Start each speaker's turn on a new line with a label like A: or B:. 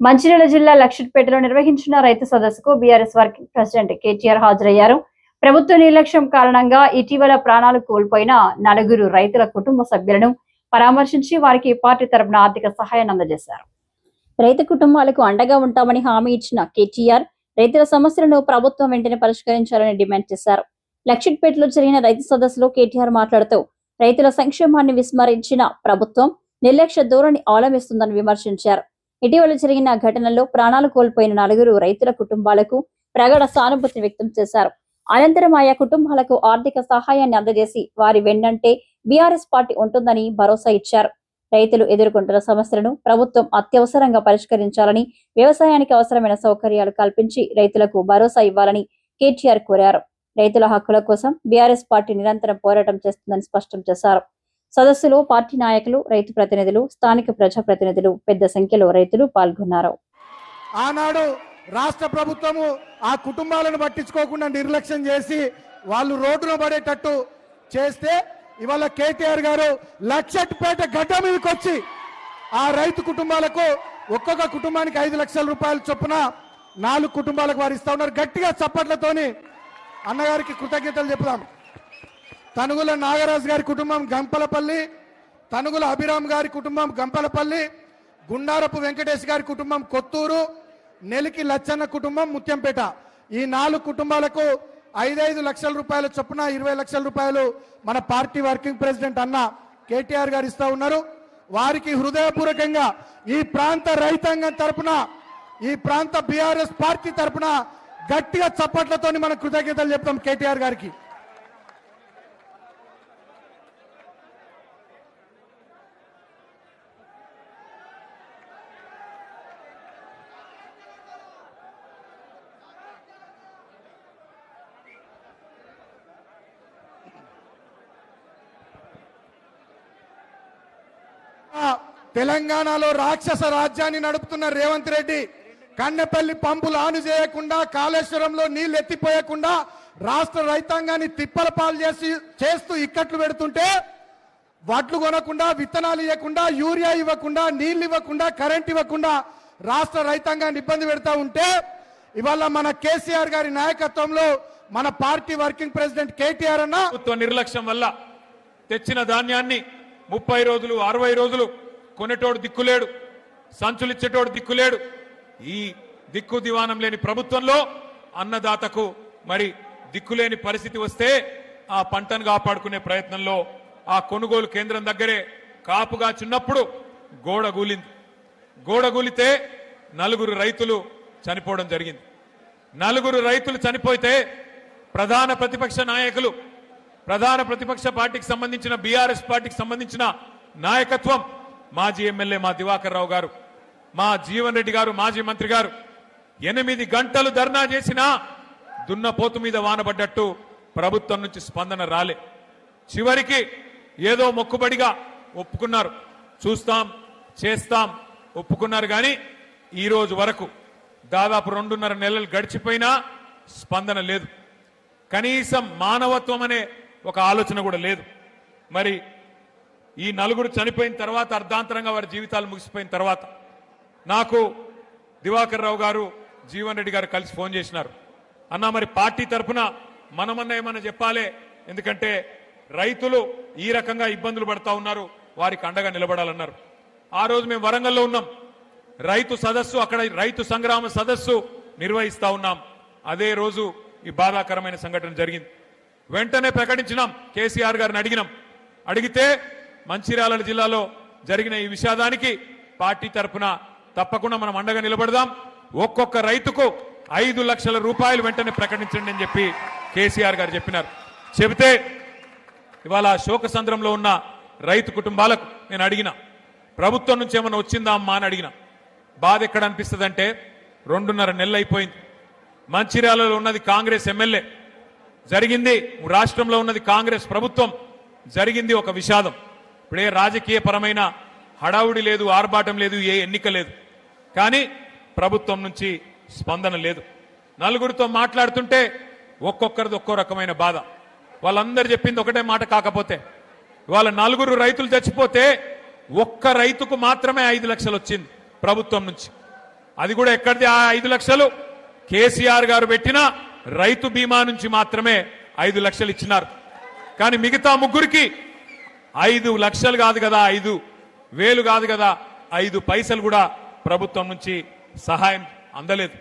A: మంచిర్యాల జిల్లా లక్షిట్పేటలో నిర్వహించిన రైతు సదస్సుకు బీఆర్ఎస్ వర్కింగ్ ప్రెసిడెంట్ కేటీఆర్ హాజరయ్యారు. ప్రభుత్వ నిర్లక్ష్యం కారణంగా ఇటీవల ప్రాణాలు కోల్పోయిన 4 రైతుల కుటుంబ సభ్యులను పరామర్శించి వారికి పార్టీ తరపున ఆర్థిక సహాయాన్ని అందజేశారు. రైతు కుటుంబాలకు అండగా ఉంటామని హామీ ఇచ్చిన కేటీఆర్ రైతుల సమస్యలను ప్రభుత్వం వెంటనే పరిష్కరించాలని డిమాండ్ చేశారు. లక్షిట్పేటలో జరిగిన రైతు సదస్సులో కేటీఆర్ మాట్లాడుతూ రైతుల సంక్షేమాన్ని విస్మరించిన ప్రభుత్వం నిర్లక్ష్య ధోరణి అవలంబిస్తుందని విమర్శించారు. ఇటీవల జరిగిన ఘటనలో ప్రాణాలు కోల్పోయిన 4 రైతుల కుటుంబాలకు ప్రగాఢ సానుభూతిని వ్యక్తం చేశారు. అనంతరం ఆయా కుటుంబాలకు ఆర్థిక సహాయాన్ని అందజేసి వారి వెన్నంటే బీఆర్ఎస్ పార్టీ ఉంటుందని భరోసా ఇచ్చారు. రైతులు ఎదుర్కొంటున్న సమస్యలను ప్రభుత్వం అత్యవసరంగా పరిష్కరించాలని, వ్యవసాయానికి అవసరమైన సౌకర్యాలు కల్పించి రైతులకు భరోసా ఇవ్వాలని కేటీఆర్ కోరారు. రైతుల హక్కుల కోసం బీఆర్ఎస్ పార్టీ నిరంతరం పోరాటం చేస్తుందని స్పష్టం చేశారు. సదస్సులో పార్టీ నాయకులు, రైతు ప్రతినిధులు, స్థానిక ప్రజాప్రతినిధులు పెద్ద సంఖ్యలో రైతులు పాల్గొన్నారు.
B: ఆనాడు రాష్ట్ర ప్రభుత్వము ఆ కుటుంబాలను పట్టించుకోకుండా నిర్లక్ష్యం చేసి వాళ్ళు రోడ్డున పడేటట్టు చేస్తే ఇవాళ కేటీఆర్ గారు లక్షట్పేట గడ్డ మీదకి వచ్చి ఆ రైతు కుటుంబాలకు ఒక్కొక్క కుటుంబానికి 5 లక్షల రూపాయలు చొప్పున 4 కుటుంబాలకు వారు ఇస్తా ఉన్నారు. గట్టిగా చప్పట్లతోని అన్నగారికి కృతజ్ఞతలు చెప్తాం. తనుగుల నాగరాజు గారి కుటుంబం గంపలపల్లి, తనుగుల అభిరామ్ గారి కుటుంబం గంపలపల్లి, గుండారపు వెంకటేష్ గారి కుటుంబం కొత్తూరు, నెలికి లచ్చన్న కుటుంబం ముత్యంపేట. ఈ 4 కుటుంబాలకు 5 లక్షల రూపాయల చొప్పున 20 లక్షల రూపాయలు మన పార్టీ వర్కింగ్ ప్రెసిడెంట్ అన్న కేటీఆర్ గారు ఇస్తా ఉన్నారు. వారికి హృదయపూర్వకంగా ఈ ప్రాంత రైతాంగం తరపున, ఈ ప్రాంత బీఆర్ఎస్ పార్టీ తరపున గట్టిగా చప్పట్లతోని మనం కృతజ్ఞతలు చెప్తాం కేటీఆర్ గారికి. తెలంగాణలో రాక్షస రాజ్యాన్ని నడుపుతున్న రేవంత్ రెడ్డి కన్నెపల్లి పంపులు ఆను చేయకుండా, కాళేశ్వరంలో నీళ్లు ఎత్తిపోయకుండా రాష్ట్ర రైతాంగాన్ని తిప్పల పాలు చేస్తూ ఇక్కట్లు పెడుతుంటే, వడ్లు కొనకుండా, విత్తనాలు ఇవ్వకుండా, యూరియా ఇవ్వకుండా, నీళ్లు ఇవ్వకుండా, కరెంట్ ఇవ్వకుండా రాష్ట్ర రైతాంగాన్ని ఇబ్బంది పెడతా ఉంటే, ఇవాళ మన కేసీఆర్ గారి నాయకత్వంలో మన పార్టీ వర్కింగ్ ప్రెసిడెంట్ కేటీఆర్ అన్న
C: నిర్లక్ష్యం వల్ల తెచ్చిన ధాన్యాన్ని 30 రోజులు 60 రోజులు కొనేటోడు దిక్కులేడు, సంచులిచ్చేటోడు దిక్కులేడు. ఈ దిక్కు దివానం లేని ప్రభుత్వంలో అన్నదాతకు మరి దిక్కులేని పరిస్థితి వస్తే ఆ పంటను కాపాడుకునే ప్రయత్నంలో ఆ కొనుగోలు కేంద్రం దగ్గరే కాపుగా చిన్నప్పుడు గోడ కూలింది. గోడ కూలితే 4 రైతులు చనిపోవడం జరిగింది. 4 రైతులు చనిపోతే ప్రధాన ప్రతిపక్ష నాయకులు, ప్రధాన ప్రతిపక్ష పార్టీకి సంబంధించిన బీఆర్ఎస్ పార్టీకి సంబంధించిన నాయకత్వం, మాజీ ఎమ్మెల్యే మా దివాకర్ రావు గారు, మా జీవన్ రెడ్డి గారు, మాజీ మంత్రి గారు 8 గంటలు ధర్నా చేసినా దున్నపోతు మీద వానబడ్డట్టు ప్రభుత్వం నుంచి స్పందన రాలే. చివరికి ఏదో మొక్కుబడిగా ఒప్పుకున్నారు, చూస్తాం చేస్తాం ఒప్పుకున్నారు. కానీ ఈ రోజు వరకు దాదాపు 2.5 నెలలు గడిచిపోయినా స్పందన లేదు. కనీసం మానవత్వం అనే ఒక ఆలోచన కూడా లేదు. మరి ఈ 4 చనిపోయిన తర్వాత, అర్ధాంతరంగా వారి జీవితాలు ముగిసిపోయిన తర్వాత నాకు దివాకర్ రావు గారు, జీవన్ రెడ్డి గారు కలిసి ఫోన్ చేసినారు. అన్నా మరి పార్టీ తరఫున మనమన్నా ఏమన్నా చెప్పాలి, ఎందుకంటే రైతులు ఈ రకంగా ఇబ్బందులు పడతా ఉన్నారు, వారికి అండగా నిలబడాలన్నారు. ఆ రోజు మేము వరంగల్లో ఉన్నాం, రైతు సదస్సు, అక్కడ రైతు సంగ్రామ సదస్సు నిర్వహిస్తా ఉన్నాం. అదే రోజు ఈ బాధాకరమైన సంఘటన జరిగింది. వెంటనే ప్రకటించినాం, కేసీఆర్ గారిని అడిగితే మంచిర్యాల జిల్లాలో జరిగిన ఈ విషాదానికి పార్టీ తరఫున తప్పకుండా మనం అండగా నిలబడదాం, ఒక్కొక్క రైతుకు 5 లక్షల రూపాయలు వెంటనే ప్రకటించండి అని చెప్పి కేసీఆర్ గారు చెప్పినారు. చెబితే ఇవాళ శోకసంద్రంలో ఉన్న రైతు కుటుంబాలకు నేను అడిగిన, ప్రభుత్వం నుంచి ఏమన్నా వచ్చిందా అమ్మా అని అడిగిన. బాధ ఎక్కడ అనిపిస్తుంది అంటే 2.5 నెలలు అయిపోయింది. మంచిర్యాలలో ఉన్నది కాంగ్రెస్ ఎమ్మెల్యే, జరిగింది రాష్ట్రంలో ఉన్నది కాంగ్రెస్ ప్రభుత్వం, జరిగింది ఒక విషాదం. ఇప్పుడే రాజకీయ పరమైన హడావుడి లేదు, ఆర్భాటం లేదు, ఏ ఎన్నిక లేదు. కానీ ప్రభుత్వం నుంచి స్పందన లేదు. 4 మాట్లాడుతుంటే ఒక్కొక్కరిది ఒక్కో రకమైన బాధ. వాళ్ళందరూ చెప్పింది ఒకటే మాట. కాకపోతే వాళ్ళ 4 రైతులు చచ్చిపోతే ఒక్క రైతుకు మాత్రమే 5 లక్షలు వచ్చింది ప్రభుత్వం నుంచి. అది కూడా ఎక్కడిది ఆ 5 లక్షలు? కేసీఆర్ గారు పెట్టిన రైతు బీమా నుంచి మాత్రమే 5 లక్షలు ఇచ్చినారు. కానీ మిగతా ముగ్గురికి 5 లక్షలు కాదు కదా, 5,000 కాదు కదా, 5 పైసలు కూడా ప్రభుత్వం నుంచి సహాయం అందలేదు.